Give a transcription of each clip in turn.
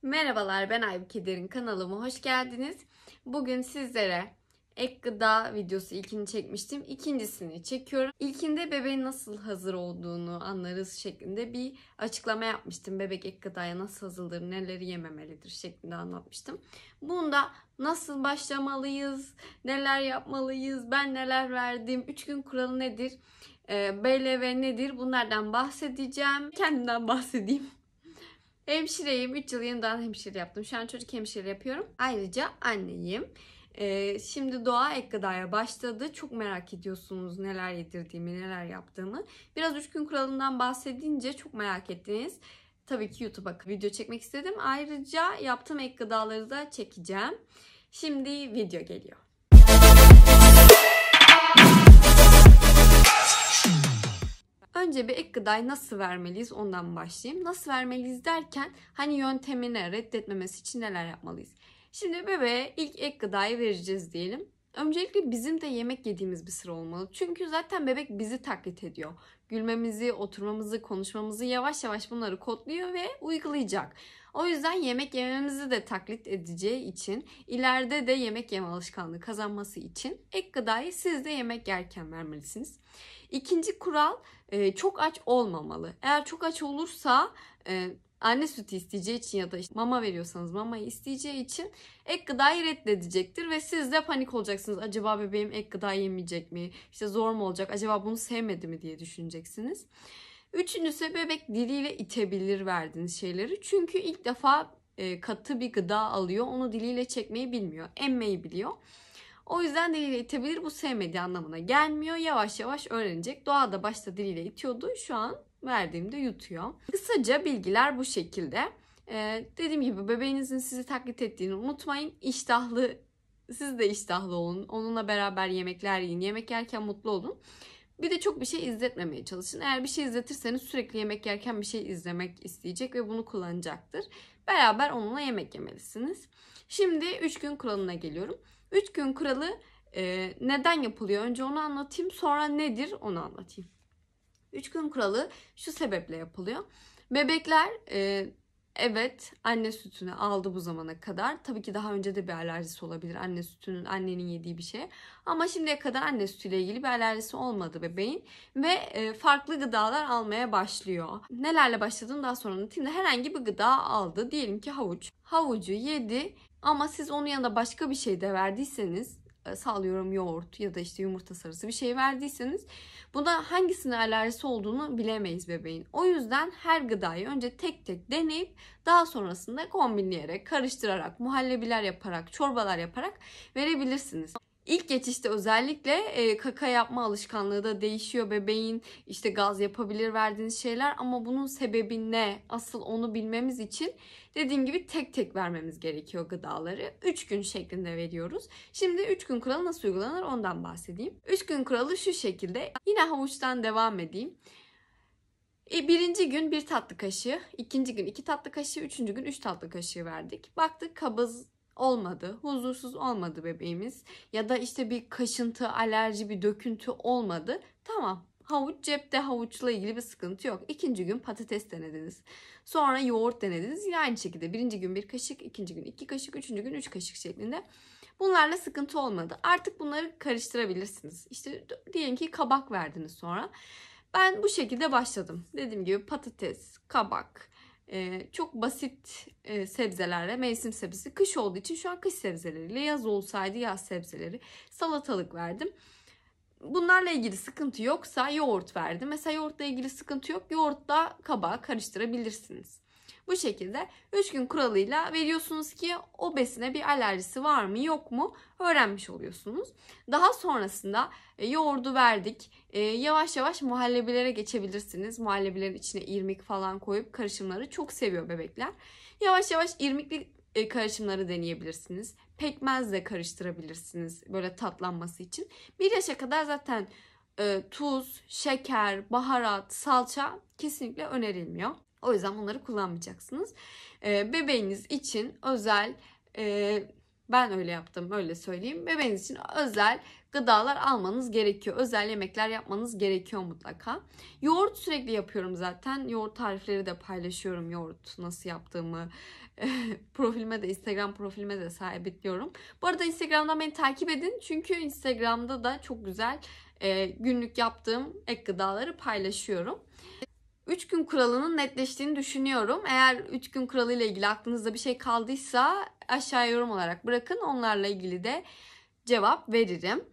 Merhabalar, ben Aybüke Derin, kanalıma hoş geldiniz. Bugün sizlere ek gıda videosu ilkini çekmiştim. İkincisini çekiyorum. İlkinde bebeğin nasıl hazır olduğunu anlarız şeklinde bir açıklama yapmıştım. Bebek ek gıdaya nasıl hazırlanır, neleri yememelidir şeklinde anlatmıştım. Bunda nasıl başlamalıyız, neler yapmalıyız, ben neler verdim, 3 gün kuralı nedir, BLV nedir, bunlardan bahsedeceğim. Kendimden bahsedeyim. Hemşireyim. 3 yıl yeniden hemşire yaptım. Şu an çocuk hemşire yapıyorum. Ayrıca anneyim. Şimdi Doğa ek gıdaya başladı. Çok merak ediyorsunuz neler yedirdiğimi, neler yaptığımı. Biraz 3 gün kuralından bahsedince çok merak ettiniz. Tabii ki YouTube'a video çekmek istedim. Ayrıca yaptığım ek gıdaları da çekeceğim. Şimdi video geliyor. Önce bir ek gıdayı nasıl vermeliyiz ondan başlayayım. Nasıl vermeliyiz derken hani yöntemini reddetmemesi için neler yapmalıyız? Şimdi bebeğe ilk ek gıdayı vereceğiz diyelim. Öncelikle bizim de yemek yediğimiz bir sıra olmalı. Çünkü zaten bebek bizi taklit ediyor. Gülmemizi, oturmamızı, konuşmamızı yavaş yavaş bunları kodluyor ve uygulayacak. O yüzden yemek yememizi de taklit edeceği için ileride de yemek yeme alışkanlığı kazanması için ek gıdayı siz de yemek yerken vermelisiniz. İkinci kural çok aç olmamalı. Eğer çok aç olursa anne sütü isteyeceği için ya da işte mama veriyorsanız mamayı isteyeceği için ek gıdayı reddedecektir ve siz de panik olacaksınız. Acaba bebeğim ek gıda yemeyecek mi? İşte zor mu olacak? Acaba bunu sevmedi mi diye düşüneceksiniz. Üçüncüsü bebek diliyle itebilir verdiğiniz şeyleri. Çünkü ilk defa katı bir gıda alıyor. Onu diliyle çekmeyi bilmiyor. Emmeyi biliyor. O yüzden diliyle itebilir, bu sevmediği anlamına gelmiyor. Yavaş yavaş öğrenecek. Doğa da başta diliyle itiyordu. Şu an verdiğimde yutuyor. Kısaca bilgiler bu şekilde. Dediğim gibi bebeğinizin sizi taklit ettiğini unutmayın. İştahlı, siz de iştahlı olun. Onunla beraber yemekler yiyin. Yemek yerken mutlu olun. Bir de çok bir şey izletmemeye çalışın. Eğer bir şey izletirseniz sürekli yemek yerken bir şey izlemek isteyecek ve bunu kullanacaktır. Beraber onunla yemek yemelisiniz. Şimdi 3 gün kuralına geliyorum. 3 gün kuralı neden yapılıyor? Önce onu anlatayım. Sonra nedir onu anlatayım. 3 gün kuralı şu sebeple yapılıyor. Bebekler evet anne sütünü aldı bu zamana kadar. Tabii ki daha önce de bir alerjisi olabilir anne sütünün, annenin yediği bir şeye. Ama şimdiye kadar anne sütüyle ilgili bir alerjisi olmadı bebeğin. Ve farklı gıdalar almaya başlıyor. Nelerle başladığını daha sonra anlatayım da herhangi bir gıda aldı. Diyelim ki havuç. Havucu yedi ama siz onun yanında başka bir şey de verdiyseniz, sallıyorum yoğurt ya da işte yumurta sarısı bir şey verdiyseniz buna hangisine alerjisi olduğunu bilemeyiz bebeğin. O yüzden her gıdayı önce tek tek deneyip daha sonrasında kombinleyerek, karıştırarak, muhallebiler yaparak, çorbalar yaparak verebilirsiniz. İlk geçişte özellikle kaka yapma alışkanlığı da değişiyor bebeğin. İşte gaz yapabilir verdiğiniz şeyler ama bunun sebebi ne? Asıl onu bilmemiz için dediğim gibi tek tek vermemiz gerekiyor gıdaları. 3 gün şeklinde veriyoruz. Şimdi 3 gün kuralı nasıl uygulanır ondan bahsedeyim. 3 gün kuralı şu şekilde. Yine havuçtan devam edeyim. Birinci gün 1 tatlı kaşığı, ikinci gün 2 tatlı kaşığı, üçüncü gün 3 tatlı kaşığı verdik. Baktık kabız olmadı, huzursuz olmadı bebeğimiz ya da işte bir kaşıntı, alerji, bir döküntü olmadı. Tamam, havuç cepte, havuçla ilgili bir sıkıntı yok. İkinci gün patates denediniz. Sonra yoğurt denediniz. Yine aynı şekilde birinci gün 1 kaşık, ikinci gün 2 kaşık, üçüncü gün 3 kaşık şeklinde. Bunlarla sıkıntı olmadı. Artık bunları karıştırabilirsiniz. İşte diyelim ki kabak verdiniz sonra. Ben bu şekilde başladım. Dediğim gibi patates, kabak, çok basit sebzelerle, mevsim sebzesi. Kış olduğu için şu an kış sebzeleriyle, yaz olsaydı yaz sebzeleri, salatalık verdim. Bunlarla ilgili sıkıntı yoksa yoğurt verdim. Mesela yoğurtla ilgili sıkıntı yok. Yoğurtla kabağı karıştırabilirsiniz. Bu şekilde 3 gün kuralıyla veriyorsunuz ki o besine bir alerjisi var mı yok mu öğrenmiş oluyorsunuz. Daha sonrasında yoğurdu verdik. Yavaş yavaş muhallebilere geçebilirsiniz. Muhallebilerin içine irmik falan koyup karışımları çok seviyor bebekler. Yavaş yavaş irmikli karışımları deneyebilirsiniz. Pekmezle karıştırabilirsiniz böyle tatlanması için. 1 yaşa kadar zaten tuz, şeker, baharat, salça kesinlikle önerilmiyor. O yüzden bunları kullanmayacaksınız. Bebeğiniz için özel, ben öyle yaptım, öyle söyleyeyim. Bebeğiniz için özel gıdalar almanız gerekiyor. Özel yemekler yapmanız gerekiyor mutlaka. Yoğurt sürekli yapıyorum zaten. Yoğurt tarifleri de paylaşıyorum. Yoğurt nasıl yaptığımı profilime de, Instagram profilime de sabitliyorum. Bu arada Instagram'dan beni takip edin. Çünkü Instagram'da da çok güzel günlük yaptığım ek gıdaları paylaşıyorum. 3 gün kuralının netleştiğini düşünüyorum. Eğer 3 gün kuralı ile ilgili aklınızda bir şey kaldıysa aşağıya yorum olarak bırakın. Onlarla ilgili de cevap veririm.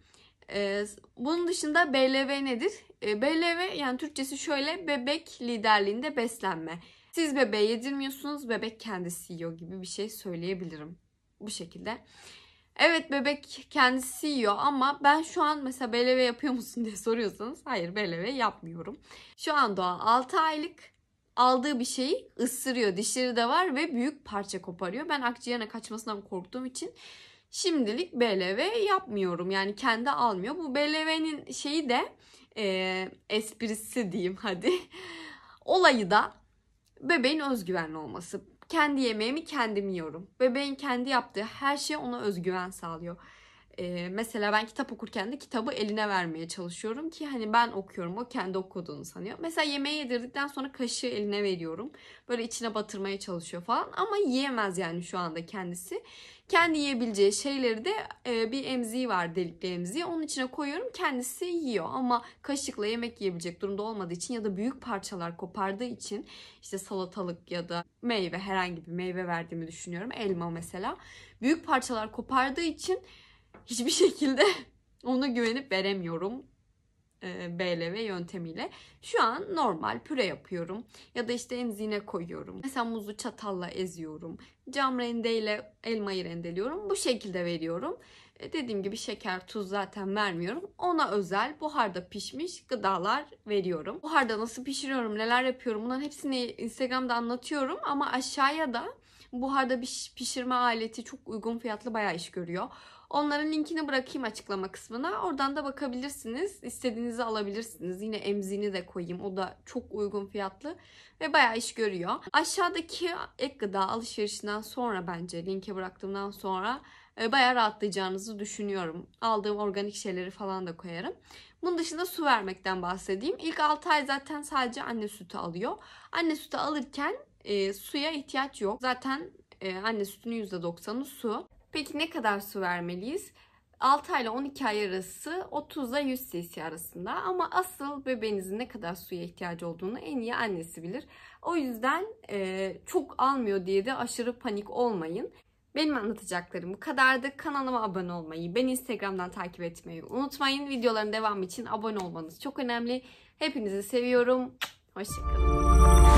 Bunun dışında BLV nedir? BLV yani Türkçesi şöyle: bebek liderliğinde beslenme. Siz bebeğe yedirmiyorsunuz, bebek kendisi yiyor gibi bir şey söyleyebilirim. Bu şekilde. Evet, bebek kendisi yiyor ama ben şu an mesela BLV yapıyor musun diye soruyorsanız hayır, BLV yapmıyorum. Şu an Doğa 6 aylık, aldığı bir şeyi ısırıyor. Dişleri de var ve büyük parça koparıyor. Ben akciğerine kaçmasından korktuğum için şimdilik BLV yapmıyorum. Yani kendi almıyor. Bu BLV'nin şeyi de esprisi diyeyim hadi. Olayı da bebeğin özgüvenli olması. Kendi yemeğimi kendim yiyorum. Bebeğin kendi yaptığı her şey ona özgüven sağlıyor. Mesela ben kitap okurken de kitabı eline vermeye çalışıyorum ki hani ben okuyorum, o kendi okuduğunu sanıyor. Mesela yemeği yedirdikten sonra kaşığı eline veriyorum. Böyle içine batırmaya çalışıyor falan ama yiyemez yani şu anda kendisi. Kendi yiyebileceği şeyleri de bir emziği var, delikli emziği. Onun içine koyuyorum, kendisi yiyor. Ama kaşıkla yemek yiyebilecek durumda olmadığı için ya da büyük parçalar kopardığı için, işte salatalık ya da meyve, herhangi bir meyve verdiğimi düşünüyorum. Elma mesela. Büyük parçalar kopardığı için hiçbir şekilde ona güvenip veremiyorum. BLV yöntemiyle. Şu an normal püre yapıyorum. Ya da işte emziğine koyuyorum. Mesela muzu çatalla eziyorum. Cam rendeyle elmayı rendeliyorum. Bu şekilde veriyorum. Dediğim gibi şeker, tuz zaten vermiyorum. Ona özel buharda pişmiş gıdalar veriyorum. Buharda nasıl pişiriyorum, neler yapıyorum, bunların hepsini Instagram'da anlatıyorum. Ama aşağıya da buharda pişirme aleti çok uygun fiyatlı, bayağı iş görüyor. Onların linkini bırakayım açıklama kısmına. Oradan da bakabilirsiniz. İstediğinizi alabilirsiniz. Yine emziğini de koyayım. O da çok uygun fiyatlı ve bayağı iş görüyor. Aşağıdaki ek gıda alışverişinden sonra, bence linke bıraktığımdan sonra bayağı rahatlayacağınızı düşünüyorum. Aldığım organik şeyleri falan da koyarım. Bunun dışında su vermekten bahsedeyim. İlk 6 ay zaten sadece anne sütü alıyor. Anne sütü alırken suya ihtiyaç yok. Zaten anne sütünün %90'ı su. Peki ne kadar su vermeliyiz? 6 ay ile 12 ay arası 30 ile 100 cc arasında. Ama asıl bebeğinizin ne kadar suya ihtiyacı olduğunu en iyi annesi bilir. O yüzden çok almıyor diye de aşırı panik olmayın. Benim anlatacaklarım bu kadardı. Kanalıma abone olmayı, beni Instagram'dan takip etmeyi unutmayın. Videoların devamı için abone olmanız çok önemli. Hepinizi seviyorum. Hoşçakalın.